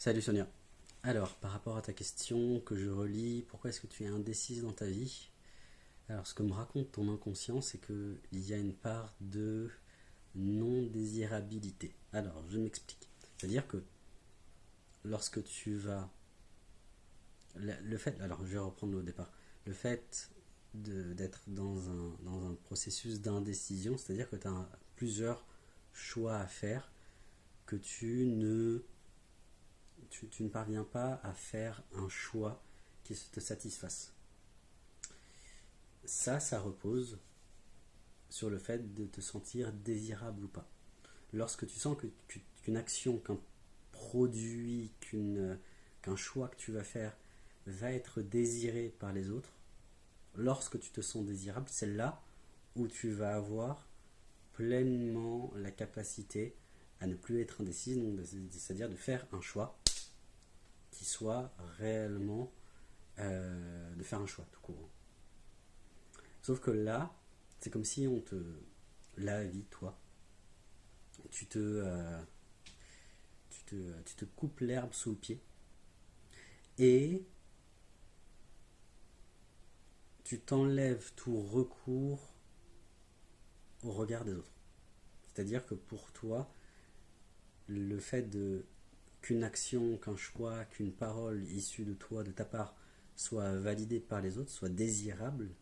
Salut Sonia. Alors, par rapport à ta question que je relis, pourquoi est-ce que tu es indécise dans ta vie? Alors, ce que me raconte ton inconscient, c'est qu'il y a une part de non-désirabilité. Alors, je m'explique. C'est-à-dire que lorsque tu vas... Le fait... Alors, je vais reprendre au départ. Le fait d'être dans un processus d'indécision, c'est-à-dire que tu as plusieurs choix à faire que tu ne parviens pas à faire un choix qui te satisfasse. Ça repose sur le fait de te sentir désirable ou pas. Lorsque tu sens qu'une action, qu'un produit, qu'un choix que tu vas faire va être désiré par les autres, lorsque tu te sens désirable, c'est là où tu vas avoir pleinement la capacité à ne plus être indécise, c'est-à-dire de faire un choix qui soit réellement de faire un choix tout court. Sauf que là, c'est comme si on te... La vie, toi, tu te, tu te coupes l'herbe sous le pied et tu t'enlèves tout recours au regard des autres. C'est-à-dire que pour toi, le fait qu'une action, qu'un choix, qu'une parole issue de toi, de ta part, soit validée par les autres, soit désirable,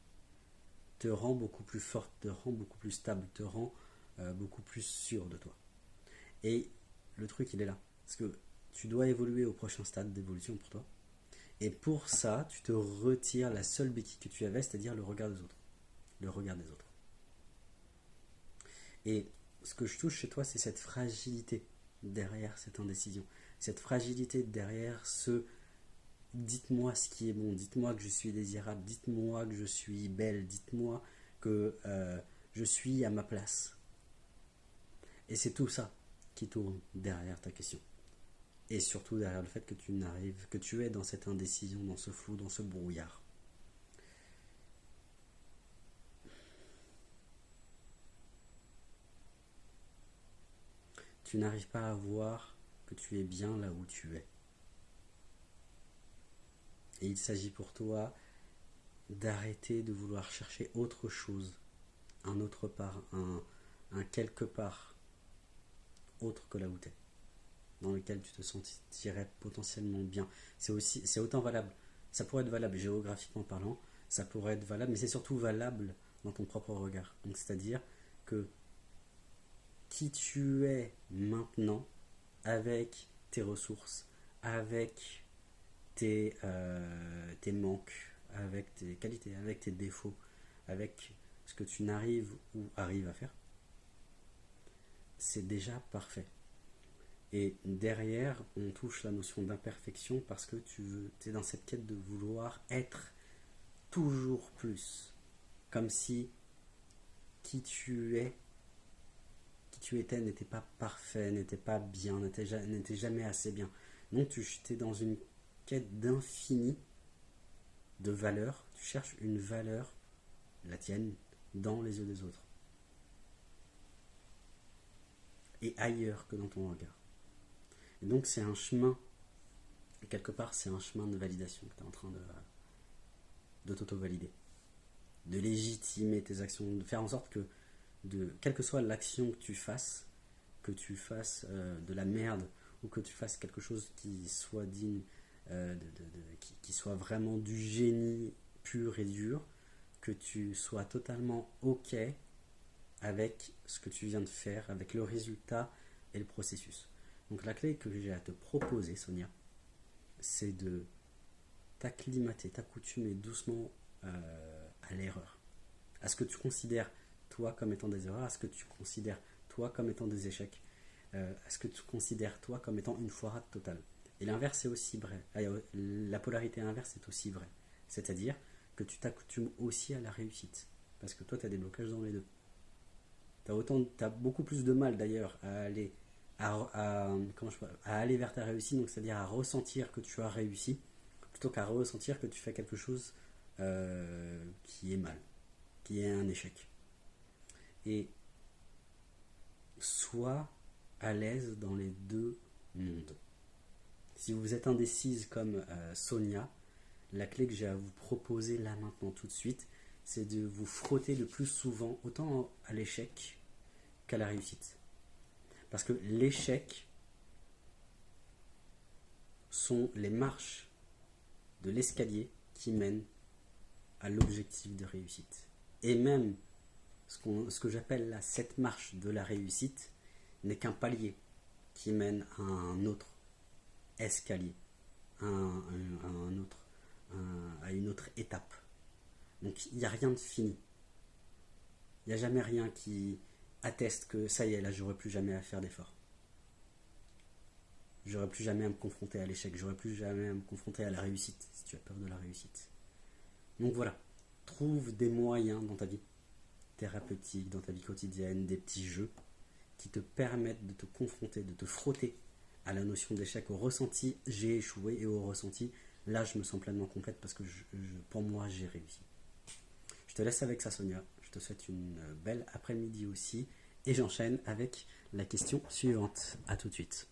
te rend beaucoup plus forte, te rend beaucoup plus stable, te rend beaucoup plus sûr de toi. Et le truc, il est là. Parce que tu dois évoluer au prochain stade d'évolution pour toi. Et pour ça, tu te retires la seule béquille que tu avais, c'est-à-dire le regard des autres. Le regard des autres. Et ce que je touche chez toi, c'est cette fragilité derrière cette indécision. Cette fragilité derrière ce dites-moi ce qui est bon, dites-moi que je suis désirable, dites-moi que je suis belle, dites-moi que je suis à ma place. Et c'est tout ça qui tourne derrière ta question. Et surtout derrière le fait que que tu es dans cette indécision, dans ce flou, dans ce brouillard. Tu n'arrives pas à voir que tu es bien là où tu es. Et il s'agit pour toi d'arrêter de vouloir chercher autre chose, un autre part, un quelque part autre que là où tu es, dans lequel tu te sentirais potentiellement bien. C'est autant valable. Ça pourrait être valable géographiquement parlant, ça pourrait être valable, mais c'est surtout valable dans ton propre regard. Donc c'est-à-dire que qui tu es maintenant, avec tes ressources, avec tes manques, avec tes qualités, avec tes défauts, avec ce que tu n'arrives ou arrives à faire, c'est déjà parfait. Et derrière, on touche la notion d'imperfection parce que tu es dans cette quête de vouloir être toujours plus. Comme si qui tu es, qui tu étais n'était pas parfait, n'était pas bien, n'était jamais assez bien. Donc tu es dans une quête d'infini de valeur. Tu cherches une valeur, la tienne, dans les yeux des autres. Et ailleurs que dans ton regard. Et donc c'est un chemin, quelque part c'est un chemin de validation que tu es en train de t'auto-valider. De légitimer tes actions, de faire en sorte que, quelle que soit l'action que tu fasses de la merde ou que tu fasses quelque chose qui soit digne, qui soit vraiment du génie pur et dur, que tu sois totalement ok avec ce que tu viens de faire, avec le résultat et le processus. Donc la clé que j'ai à te proposer, Sonia, c'est de t'acclimater, t'accoutumer doucement à l'erreur, à ce que tu considères toi comme étant des erreurs, à ce que tu considères toi comme étant des échecs, à ce que tu considères toi comme étant une foirade totale. Et l'inverse est aussi vrai. La polarité inverse est aussi vraie. C'est-à-dire que tu t'accoutumes aussi à la réussite. Parce que toi, tu as des blocages dans les deux. Tu as beaucoup plus de mal d'ailleurs à aller, à aller vers ta réussite, donc c'est-à-dire à ressentir que tu as réussi, plutôt qu'à ressentir que tu fais quelque chose qui est mal, qui est un échec. Et sois à l'aise dans les deux mondes. Si vous êtes indécise comme Sonia, la clé que j'ai à vous proposer là maintenant tout de suite, c'est de vous frotter le plus souvent autant à l'échec qu'à la réussite. Parce que l'échec sont les marches de l'escalier qui mènent à l'objectif de réussite. Et même ce que j'appelle la 7 marche de la réussite n'est qu'un palier qui mène à un autre escalier, à une autre étape. Donc il n'y a rien de fini. Il n'y a jamais rien qui atteste que ça y est, là j'aurai plus jamais à faire d'efforts. J'aurai plus jamais à me confronter à l'échec, j'aurai plus jamais à me confronter à la réussite, si tu as peur de la réussite. Donc voilà, trouve des moyens dans ta vie thérapeutique, dans ta vie quotidienne, des petits jeux qui te permettent de te confronter, de te frotter à la notion d'échec, au ressenti j'ai échoué et au ressenti là je me sens pleinement complète parce que pour moi j'ai réussi. Je te laisse avec ça Sonia, je te souhaite une belle après-midi aussi et j'enchaîne avec la question suivante. À tout de suite.